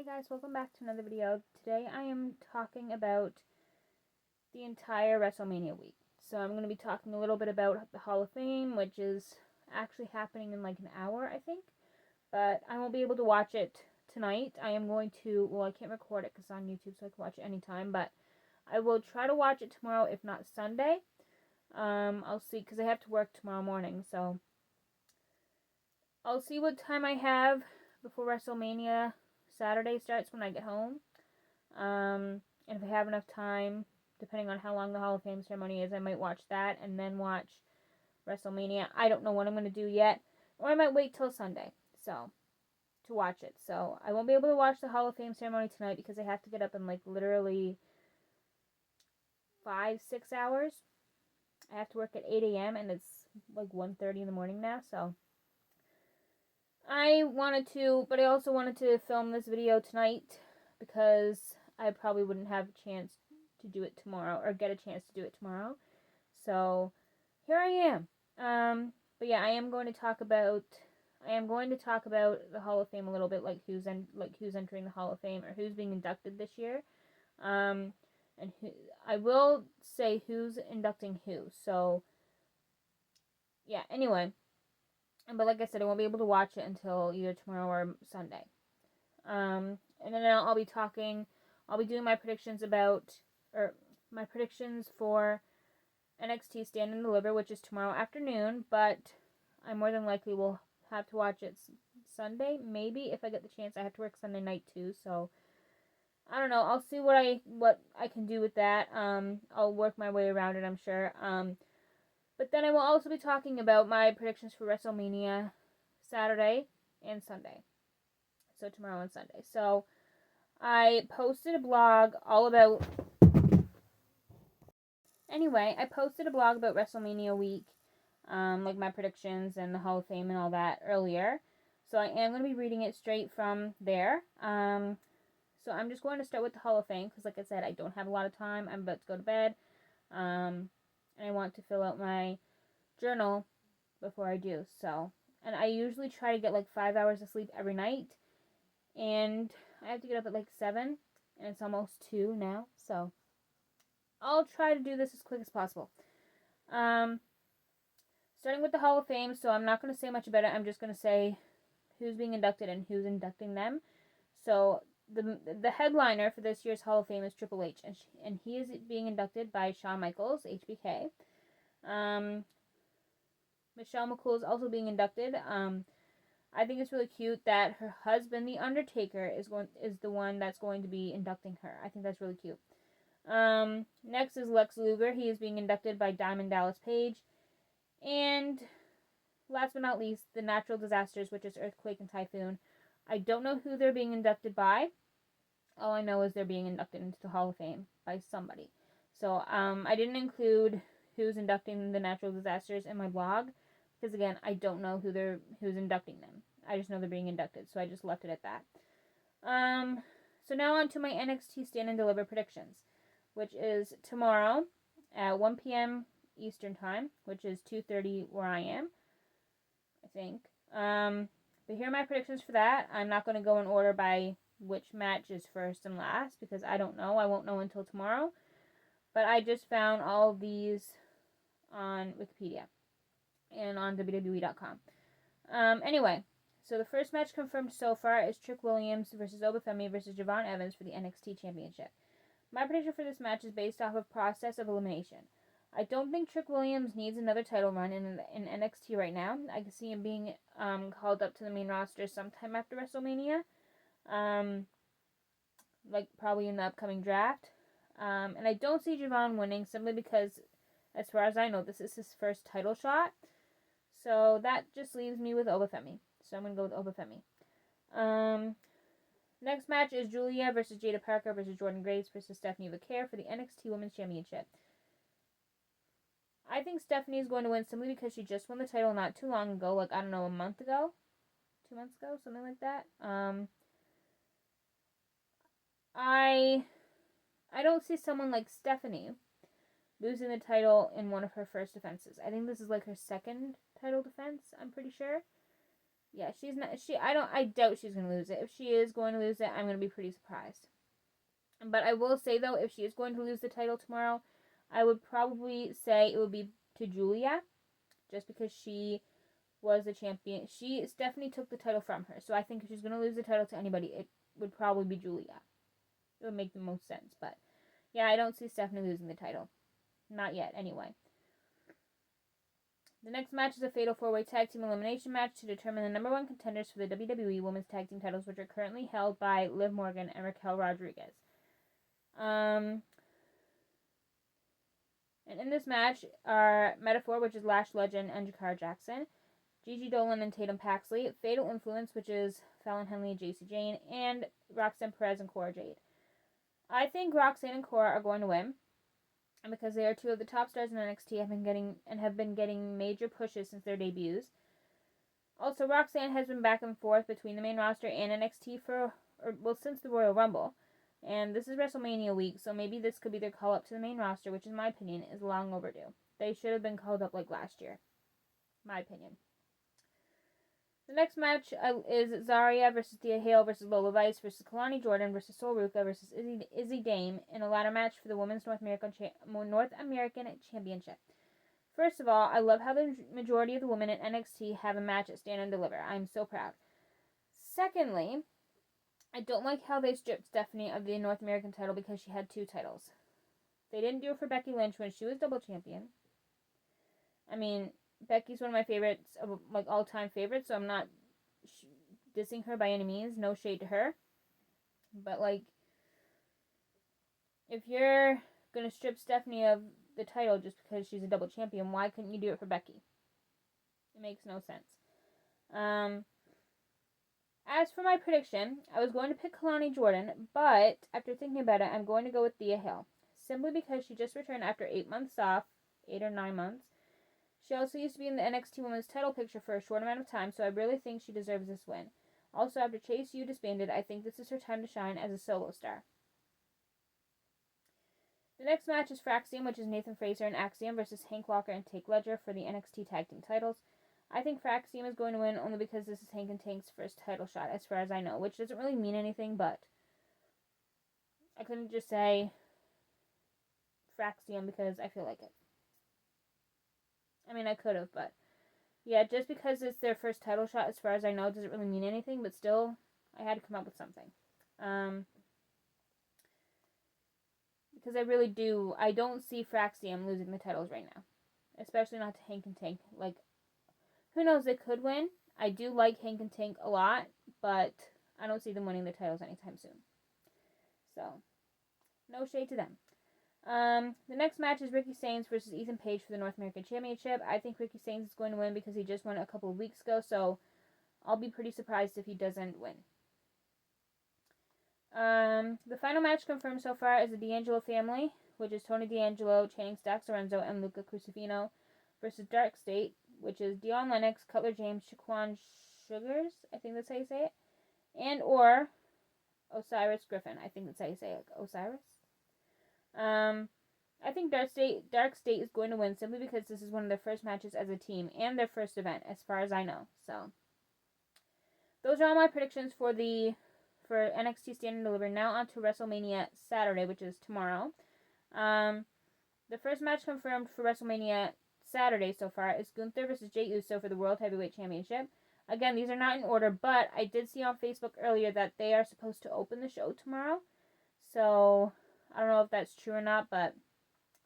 Hey guys, welcome back to another video. Today I am talking about the entire WrestleMania week. So I'm going to be talking a little bit about the Hall of Fame, which is actually happening in like an hour, I think. But I won't be able to watch it tonight. I am going to, well, I can't record it because it's on YouTube, so I can watch it anytime. But I will try to watch it tomorrow, if not Sunday. I'll see, because I have to work tomorrow morning. So I'll see what time I have before WrestleMania Saturday starts when I get home. And if I have enough time, depending on how long the Hall of Fame ceremony is, I might watch that and then watch WrestleMania. I don't know what I'm going to do yet. Or I might wait till Sunday, to watch it. So I won't be able to watch the Hall of Fame ceremony tonight because I have to get up in like literally 5-6 hours. I have to work at 8 a.m. and it's like 1:30 in the morning now, so I also wanted to film this video tonight because I probably wouldn't have a chance to do it tomorrow, or get a chance to do it tomorrow. So here I am. But yeah, I am going to talk about the Hall of Fame a little bit, like who's entering the Hall of Fame or who's being inducted this year. And I will say who's inducting who. So yeah, anyway. But like I said, I won't be able to watch it until either tomorrow or Sunday. And then I'll be doing my predictions for NXT Stand and Deliver, which is tomorrow afternoon, but I more than likely will have to watch it Sunday, maybe, if I get the chance. I have to work Sunday night too, so I don't know. I'll see what I can do with that. I'll work my way around it, I'm sure. But then I will also be talking about my predictions for WrestleMania Saturday and Sunday. So tomorrow and Sunday. So I posted a blog about WrestleMania week, like my predictions and the Hall of Fame and all that earlier. So I am going to be reading it straight from there. So I'm just going to start with the Hall of Fame because, like I said, I don't have a lot of time. I'm about to go to bed. And I want to fill out my journal before I do. So, and I usually try to get like 5 hours of sleep every night. And I have to get up at like 7. And it's almost 2 now. So I'll try to do this as quick as possible. Starting with the Hall of Fame, so I'm not going to say much about it. I'm just going to say who's being inducted and who's inducting them. So the headliner for this year's Hall of Fame is Triple H, and he is being inducted by Shawn Michaels, HBK. Michelle McCool is also being inducted. I think it's really cute that her husband, The Undertaker, is the one that's going to be inducting her. I think that's really cute. Next is Lex Luger. He is being inducted by Diamond Dallas Page. And last but not least, the natural disasters, which is earthquake and typhoon. I don't know who they're being inducted by. All I know is they're being inducted into the Hall of Fame by somebody. So I didn't include who's inducting the natural disasters in my blog because, again, I don't know who's inducting them. I just know they're being inducted, so I just left it at that. So now on to my NXT Stand and Deliver predictions, which is tomorrow at 1 p.m. Eastern Time, which is 2:30 where I am, I think. But here are my predictions for that. I'm not going to go in order by which match is first and last because I don't know. I won't know until tomorrow. But I just found all of these on Wikipedia and on WWE.com. Anyway, so the first match confirmed so far is Trick Williams versus Obafemi versus Javon Evans for the NXT Championship. My prediction for this match is based off of process of elimination. I don't think Trick Williams needs another title run in NXT right now. I can see him being called up to the main roster sometime after WrestleMania. Like probably in the upcoming draft. And I don't see Javon winning simply because, as far as I know, this is his first title shot. So that just leaves me with Obafemi. So I'm going to go with Obafemi. Next match is Julia versus Jada Parker versus Jordan Grace versus Stephanie Vaquer for the NXT Women's Championship. I think Stephanie's going to win simply because she just won the title not too long ago, like, I don't know, a month ago? 2 months ago? Something like that. I don't see someone like Stephanie losing the title in one of her first defenses. I think this is like her second title defense, I'm pretty sure. Yeah, she's not. I doubt she's gonna lose it. If she is going to lose it, I'm gonna be pretty surprised. But I will say though, if she is going to lose the title tomorrow, I would probably say it would be to Julia, just because she was the champion. Stephanie took the title from her, so I think if she's gonna lose the title to anybody, it would probably be Julia. It would make the most sense. But yeah, I don't see Stephanie losing the title, not yet. Anyway. The next match is a fatal four-way tag team elimination match to determine the number one contenders for the WWE Women's Tag Team titles, which are currently held by Liv Morgan and Raquel Rodriguez. And in this match are Metaphor, which is Lash Legend and Jakara Jackson, Gigi Dolan and Tatum Paxley, Fatal Influence, which is Fallon Henley and Jacy Jane, and Roxanne Perez and Cora Jade. I think Roxanne and Cora are going to win, and because they are two of the top stars in NXT, have been getting major pushes since their debuts. Also, Roxanne has been back and forth between the main roster and NXT since the Royal Rumble. And this is WrestleMania week, so maybe this could be their call up to the main roster, which in my opinion is long overdue. They should have been called up like last year. My opinion. The next match is Zarya versus Thea Hale versus Lola Vice versus Kalani Jordan versus Sol Ruca versus Izzy Dame in a ladder match for the Women's North American Championship. First of all, I love how the majority of the women in NXT have a match at Stand and Deliver. I'm so proud. Secondly, I don't like how they stripped Stephanie of the North American title because she had two titles. They didn't do it for Becky Lynch when she was double champion. I mean, Becky's one of my favorites, like all-time favorites, so I'm not dissing her by any means. No shade to her. But, like, if you're going to strip Stephanie of the title just because she's a double champion, why couldn't you do it for Becky? It makes no sense. As for my prediction, I was going to pick Kalani Jordan, but after thinking about it, I'm going to go with Thea Hale. Simply because she just returned after 8 months off, 8 or 9 months. She also used to be in the NXT Women's title picture for a short amount of time, so I really think she deserves this win. Also, after Chase U disbanded, I think this is her time to shine as a solo star. The next match is Fraxium, which is Nathan Frazer and Axiom versus Hank Walker and Take Ledger for the NXT Tag Team titles. I think Fraxium is going to win only because this is Hank and Tank's first title shot, as far as I know, which doesn't really mean anything, but I couldn't just say Fraxium because I feel like it. I mean, I could have, but yeah, just because it's their first title shot, as far as I know, doesn't really mean anything, but still, I had to come up with something. Because I don't see Fraxium losing the titles right now. Especially not to Hank and Tank. Like, who knows, they could win. I do like Hank and Tank a lot, but I don't see them winning the titles anytime soon. So, no shade to them. The next match is Ricky Sainz versus Ethan Page for the North American Championship. I think Ricky Sainz is going to win because he just won a couple of weeks ago, so I'll be pretty surprised if he doesn't win. The final match confirmed so far is the D'Angelo family, which is Tony D'Angelo, Channing Stacks Lorenzo, and Luca Crucifino, versus Dark State, which is Dion Lennox, Cutler James, Shaquan Sugars, I think that's how you say it, and or Osiris Griffin, I think that's how you say it, Osiris. I think Dark State is going to win simply because this is one of their first matches as a team and their first event, as far as I know. So, those are all my predictions for NXT Stand and Deliver. Now on to WrestleMania Saturday, which is tomorrow. The first match confirmed for WrestleMania Saturday so far is Gunther versus Jey Uso for the World Heavyweight Championship. Again, these are not in order, but I did see on Facebook earlier that they are supposed to open the show tomorrow. So, I don't know if that's true or not, but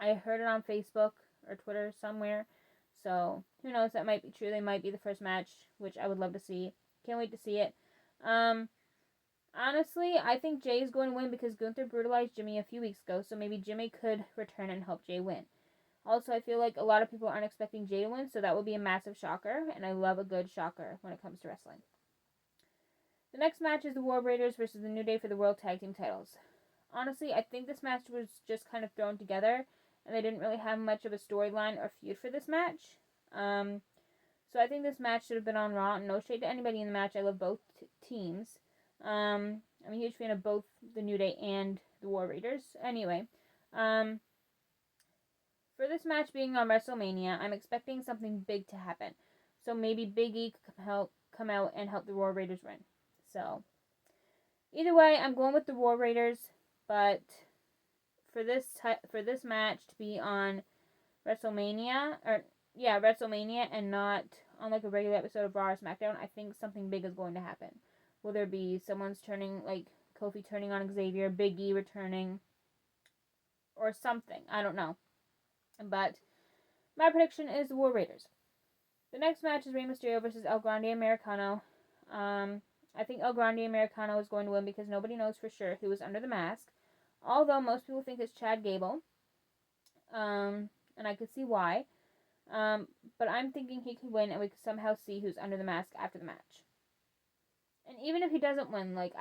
I heard it on Facebook or Twitter somewhere. So, who knows, that might be true. They might be the first match, which I would love to see. Can't wait to see it. Honestly, I think Jay is going to win because Gunther brutalized Jimmy a few weeks ago, so maybe Jimmy could return and help Jay win. Also, I feel like a lot of people aren't expecting Jay to win, so that would be a massive shocker, and I love a good shocker when it comes to wrestling. The next match is the War Raiders versus the New Day for the World Tag Team titles. Honestly, I think this match was just kind of thrown together, and they didn't really have much of a storyline or feud for this match. So I think this match should have been on Raw. No shade to anybody in the match. I love both teams. I'm a huge fan of both the New Day and the War Raiders. Anyway, for this match being on WrestleMania, I'm expecting something big to happen. So maybe Big E could come out and help the War Raiders win. So, either way, I'm going with the War Raiders, but for this match to be on WrestleMania, and not on like a regular episode of Raw or SmackDown, I think something big is going to happen. Will there be someone's turning, like Kofi turning on Xavier, Big E returning, or something? I don't know. But my prediction is the War Raiders. The next match is Rey Mysterio versus El Grande Americano. I think El Grande Americano is going to win because nobody knows for sure who is under the mask. Although most people think it's Chad Gable. And I could see why. But I'm thinking he could win and we could somehow see who's under the mask after the match. And even if he doesn't win, like,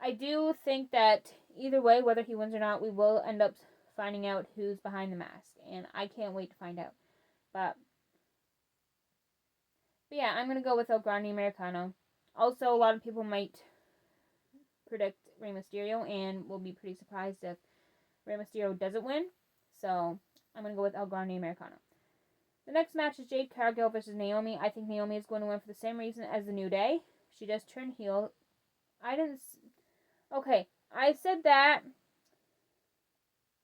I do think that either way, whether he wins or not, we will end up finding out who's behind the mask. And I can't wait to find out. But yeah, I'm going to go with El Grande Americano. Also, a lot of people might predict Rey Mysterio and will be pretty surprised if Rey Mysterio doesn't win. So, I'm going to go with El Grande Americano. The next match is Jade Cargill versus Naomi. I think Naomi is going to win for the same reason as the New Day. She just turned heel. Okay, I said that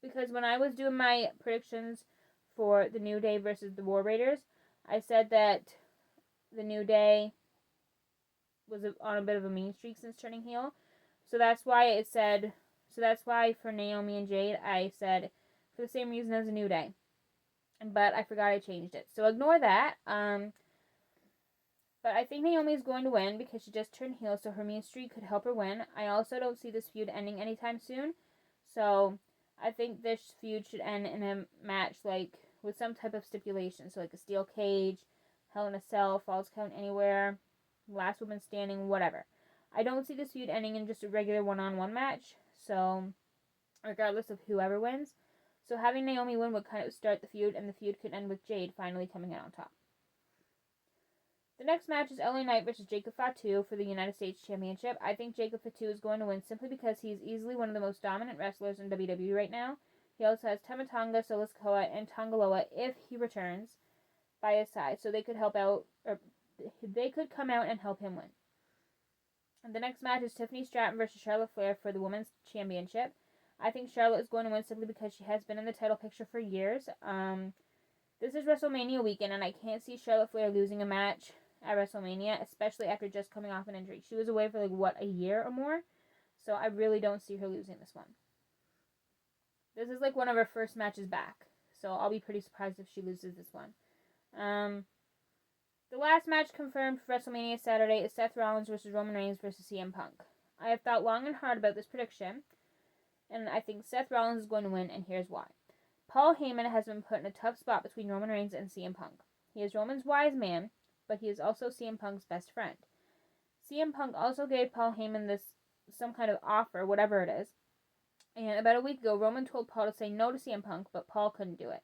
because when I was doing my predictions for the New Day versus the War Raiders, I said that the New Day was on a bit of a mean streak since turning heel. So that's why for Naomi and Jade, I said for the same reason as the New Day. But I forgot I changed it. So ignore that. But I think Naomi is going to win because she just turned heel, so her mean streak could help her win. I also don't see this feud ending anytime soon. So I think this feud should end in a match like with some type of stipulation. So like a steel cage, Hell in a Cell, Falls Count Anywhere, Last Woman Standing, whatever. I don't see this feud ending in just a regular one-on-one match. So regardless of whoever wins. So having Naomi win would kind of start the feud, and the feud could end with Jade finally coming out on top. The next match is LA Knight versus Jacob Fatu for the United States Championship. I think Jacob Fatu is going to win simply because he's easily one of the most dominant wrestlers in WWE right now. He also has Tama Tonga, Solo Sikoa, and Tongaloa if he returns by his side, so they could come out and help him win. And the next match is Tiffany Stratton versus Charlotte Flair for the Women's Championship. I think Charlotte is going to win simply because she has been in the title picture for years. This is WrestleMania weekend, and I can't see Charlotte Flair losing a match at WrestleMania, especially after just coming off an injury. She was away for a year or more, so I really don't see her losing this one. This is one of her first matches back, so I'll be pretty surprised if she loses this one. The last match confirmed for WrestleMania Saturday is Seth Rollins versus Roman Reigns versus CM Punk. I have thought long and hard about this prediction, and I think Seth Rollins is going to win, and here's why. Paul Heyman has been put in a tough spot between Roman Reigns and CM Punk. He is Roman's wise man, but he is also CM Punk's best friend. CM Punk also gave Paul Heyman some kind of offer, whatever it is, and about a week ago, Roman told Paul to say no to CM Punk, but Paul couldn't do it.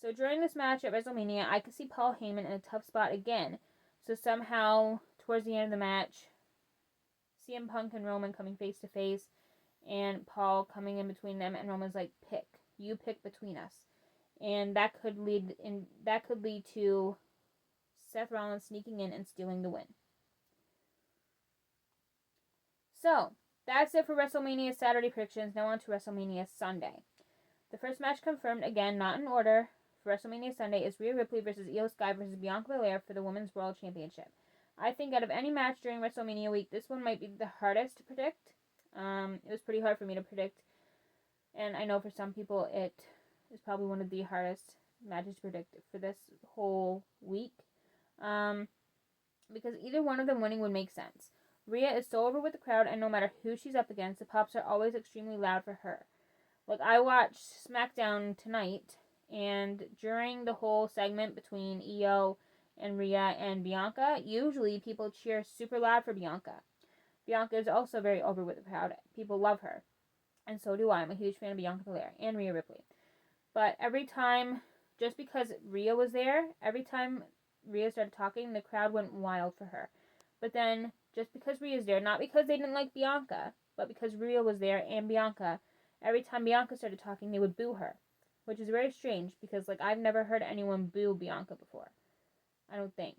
So during this match at WrestleMania, I could see Paul Heyman in a tough spot again. So somehow, towards the end of the match, CM Punk and Roman coming face to face, and Paul coming in between them, and Roman's like, you pick between us. And that could lead to Seth Rollins sneaking in and stealing the win. So, that's it for WrestleMania Saturday predictions. Now on to WrestleMania Sunday. The first match confirmed, again, not in order, for WrestleMania Sunday is Rhea Ripley versus Io Sky versus Bianca Belair for the Women's World Championship. I think out of any match during WrestleMania week, this one might be the hardest to predict. It was pretty hard for me to predict, and I know for some people it is probably one of the hardest matches to predict for this whole week. Because either one of them winning would make sense. Rhea is so over with the crowd, and no matter who she's up against, the pops are always extremely loud for her. I watched SmackDown tonight, and during the whole segment between Io and Rhea and Bianca, usually people cheer super loud for Bianca. Bianca is also very over with the crowd. People love her. And so do I. I'm a huge fan of Bianca Belair and Rhea Ripley. But every time, just because Rhea was there, every time Rhea started talking, the crowd went wild for her. But then, just because Rhea's there, not because they didn't like Bianca, but because Rhea was there and Bianca, every time Bianca started talking, they would boo her. Which is very strange because, I've never heard anyone boo Bianca before. I don't think.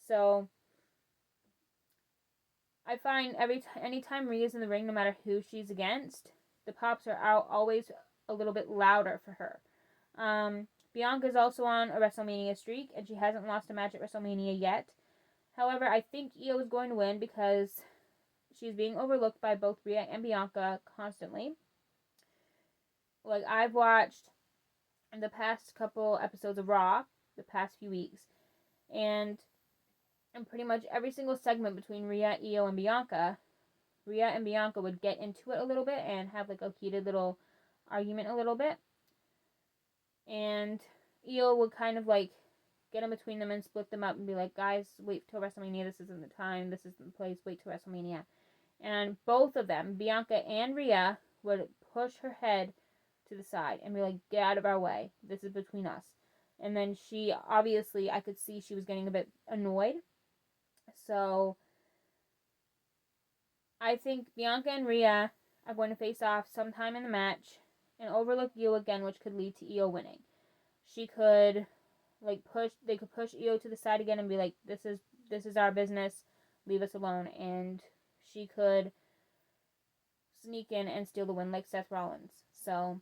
So I find anytime Rhea's in the ring, no matter who she's against, the pops are out always a little bit louder for her. Bianca's also on a WrestleMania streak, and she hasn't lost a match at WrestleMania yet. However, I think Io is going to win because she's being overlooked by both Rhea and Bianca constantly. Like, I've watched the past couple episodes of Raw, the past few weeks, and in pretty much every single segment between Rhea, Io, and Bianca, Rhea and Bianca would get into it a little bit and have like a heated little argument a little bit. And Io would kind of like get in between them and split them up and be like, guys, wait till WrestleMania. This isn't the time. This isn't the place. Wait till WrestleMania. And both of them, Bianca and Rhea, would push her head to the side and be like, get out of our way. This is between us. And then she, obviously, I could see she was getting a bit annoyed. So I think Bianca and Rhea are going to face off sometime in the match and overlook Io again, which could lead to Io winning. She could they could push Io to the side again and be like, this is our business, leave us alone. And she could sneak in and steal the win like Seth Rollins. So,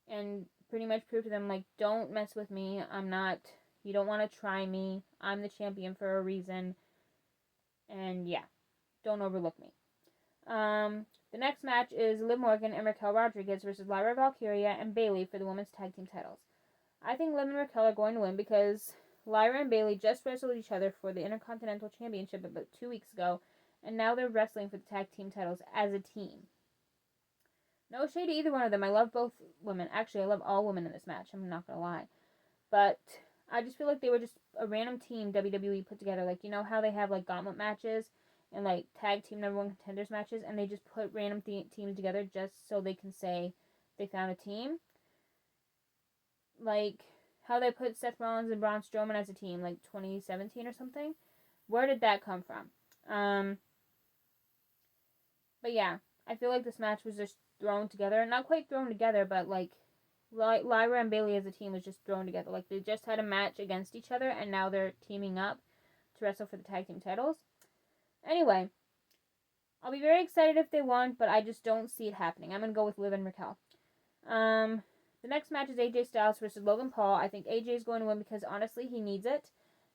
and pretty much prove to them, like, don't mess with me. You don't want to try me. I'm the champion for a reason. And yeah, don't overlook me. The next match is Liv Morgan and Raquel Rodriguez versus Lyra Valkyria and Bayley for the women's tag team titles. I think Liv and Raquel are going to win because Lyra and Bayley just wrestled each other for the Intercontinental Championship about 2 weeks ago, and now they're wrestling for the tag team titles as a team. No shade to either one of them. I love both women. Actually, I love all women in this match. I'm not going to lie. But I just feel like they were just a random team WWE put together. Like, you know how they have, like, gauntlet matches and, like, tag team number one contenders matches, and they just put random teams together just so they can say they found a team? Like, how they put Seth Rollins and Braun Strowman as a team, like, 2017 or something? Where did that come from? But yeah, I feel like this match was just thrown together. Not quite thrown together, but, like, Lyra and Bayley as a team was just thrown together. Like, they just had a match against each other, and now they're teaming up to wrestle for the tag team titles. Anyway, I'll be very excited if they won, but I just don't see it happening. I'm going to go with Liv and Raquel. The next match is AJ Styles versus Logan Paul. I think AJ is going to win because, honestly, he needs it.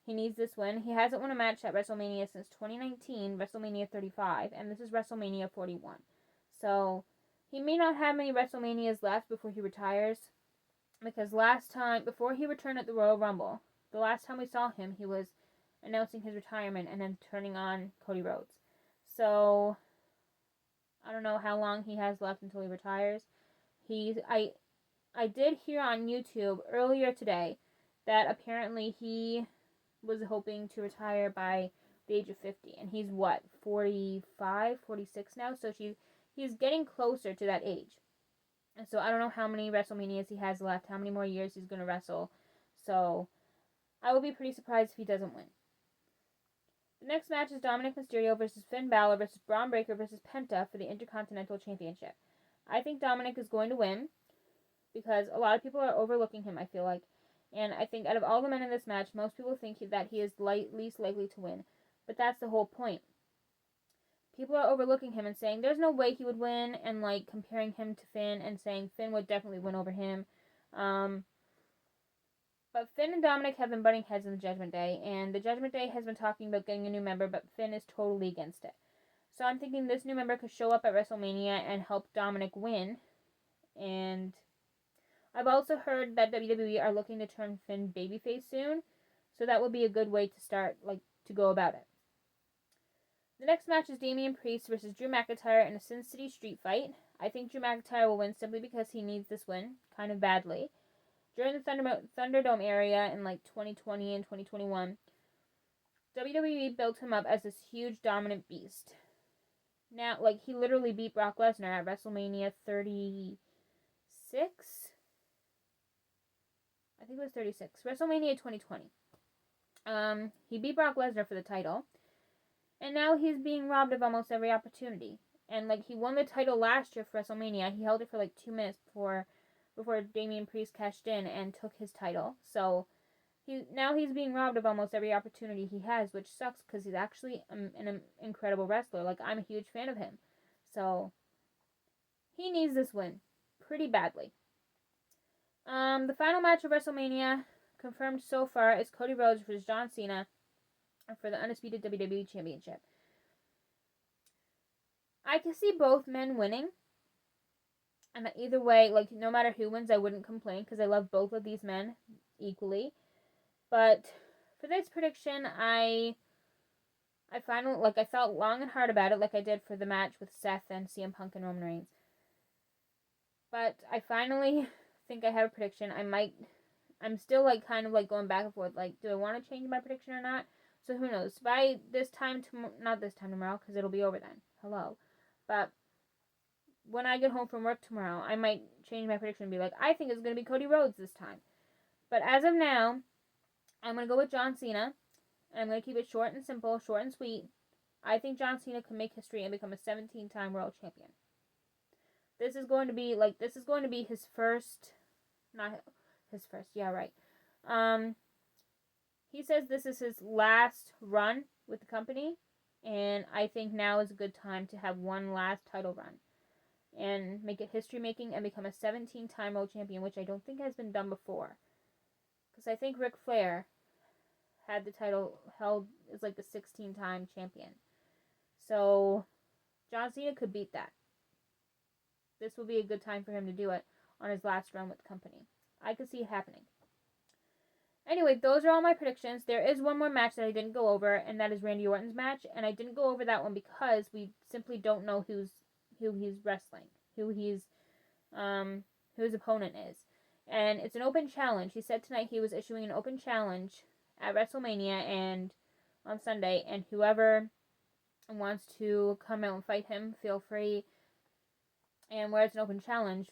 He needs this win. He hasn't won a match at WrestleMania since 2019, WrestleMania 35, and this is WrestleMania 41. So, he may not have many WrestleManias left before he retires, because last time, before he returned at the Royal Rumble, the last time we saw him, he was announcing his retirement and then turning on Cody Rhodes. So, I don't know how long he has left until he retires. I did hear on YouTube earlier today that apparently he was hoping to retire by the age of 50. And he's, 45, 46 now? So he's getting closer to that age. And so I don't know how many WrestleManias he has left, how many more years he's going to wrestle. So I will be pretty surprised if he doesn't win. The next match is Dominic Mysterio versus Finn Balor versus Braun Breaker versus Penta for the Intercontinental Championship. I think Dominic is going to win because a lot of people are overlooking him, I feel like. And I think out of all the men in this match, most people think that he is least likely to win. But that's the whole point. People are overlooking him and saying there's no way he would win, and like comparing him to Finn and saying Finn would definitely win over him. But Finn and Dominic have been butting heads in the Judgment Day, and the Judgment Day has been talking about getting a new member, but Finn is totally against it. So I'm thinking this new member could show up at WrestleMania and help Dominic win. And I've also heard that WWE are looking to turn Finn babyface soon, so that would be a good way to start, to go about it. The next match is Damian Priest versus Drew McIntyre in a Sin City street fight. I think Drew McIntyre will win simply because he needs this win, kind of badly. During the Thunderdome area in 2020 and 2021, WWE built him up as this huge dominant beast. Now, he literally beat Brock Lesnar at WrestleMania 36? I think it was 36. WrestleMania 2020. He beat Brock Lesnar for the title. And now he's being robbed of almost every opportunity. And, he won the title last year for WrestleMania. He held it for, 2 minutes before Damian Priest cashed in and took his title. So, he's being robbed of almost every opportunity he has, which sucks because he's actually an incredible wrestler. Like, I'm a huge fan of him. So, he needs this win pretty badly. The final match of WrestleMania confirmed so far is Cody Rhodes versus John Cena for the undisputed WWE Championship. I can see both men winning. And either way, like, no matter who wins, I wouldn't complain because I love both of these men equally. But for this prediction, I finally, like, I felt long and hard about it, like I did for the match with Seth and CM Punk and Roman Reigns. But I finally think I have a prediction. I'm still, like, kind of, like, going back and forth, like, do I want to change my prediction or not? So who knows? By this time, not this time tomorrow, because it'll be over then. Hello. But when I get home from work tomorrow, I might change my prediction and be like, I think it's going to be Cody Rhodes this time. But as of now, I'm going to go with John Cena. And I'm going to keep it short and simple, short and sweet. I think John Cena can make history and become a 17-time world champion. This is going to be his first, not his first, yeah, right. He says this is his last run with the company. And I think now is a good time to have one last title run. And make it history-making and become a 17-time world champion, which I don't think has been done before. Because I think Ric Flair had the title held as like the 16-time champion. So John Cena could beat that. This will be a good time for him to do it on his last run with the company. I could see it happening. Anyway, those are all my predictions. There is one more match that I didn't go over, and that is Randy Orton's match. And I didn't go over that one because we simply don't know who he's wrestling, who his opponent is. And it's an open challenge. He said tonight he was issuing an open challenge at WrestleMania and on Sunday, and whoever wants to come out and fight him, feel free. And where it's an open challenge,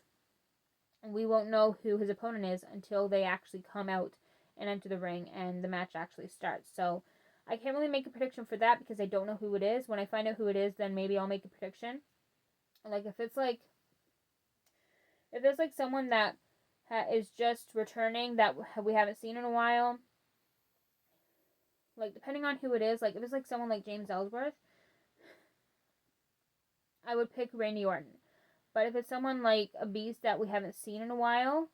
we won't know who his opponent is until they actually come out and enter the ring and the match actually starts. So I can't really make a prediction for that because I don't know who it is. When I find out who it is, then maybe I'll make a prediction. Like if it's like someone that is just returning that we haven't seen in a while, like depending on who it is, like if it's like someone like James Ellsworth, I would pick Randy Orton. But if it's someone like a beast that we haven't seen in a while,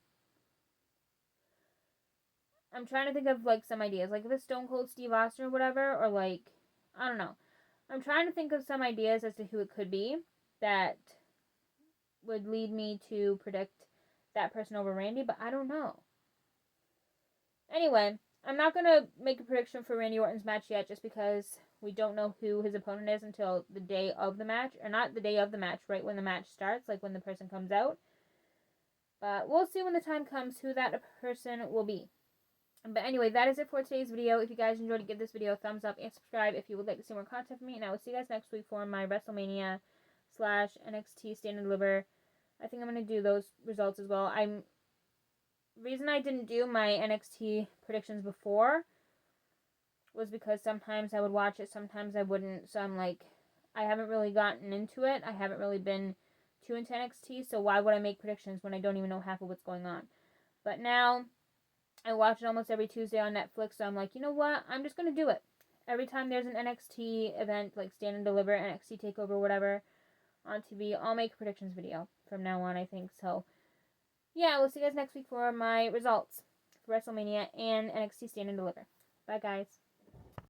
I'm trying to think of like some ideas. Like if it's Stone Cold Steve Austin or whatever, or like, I don't know. I'm trying to think of some ideas as to who it could be that would lead me to predict that person over Randy, but I don't know. Anyway, I'm not going to make a prediction for Randy Orton's match yet just because we don't know who his opponent is until the day of the match. Or not the day of the match, right when the match starts, like when the person comes out. But we'll see when the time comes who that person will be. But anyway, that is it for today's video. If you guys enjoyed it, give this video a thumbs up and subscribe if you would like to see more content from me. And I will see you guys next week for my WrestleMania / NXT Stand and Deliver. I think I'm going to do those results as well. Reason I didn't do my NXT predictions before was because sometimes I would watch it, sometimes I wouldn't. So I'm like, I haven't really gotten into it. I haven't really been too into NXT. So why would I make predictions when I don't even know half of what's going on? But now I watch it almost every Tuesday on Netflix. So I'm like, you know what? I'm just going to do it. Every time there's an NXT event, like Stand and Deliver, NXT TakeOver, whatever, on TV, I'll make a predictions video from now on, I think. So yeah, we'll see you guys next week for my results for WrestleMania and NXT Stand and Deliver. Bye, guys.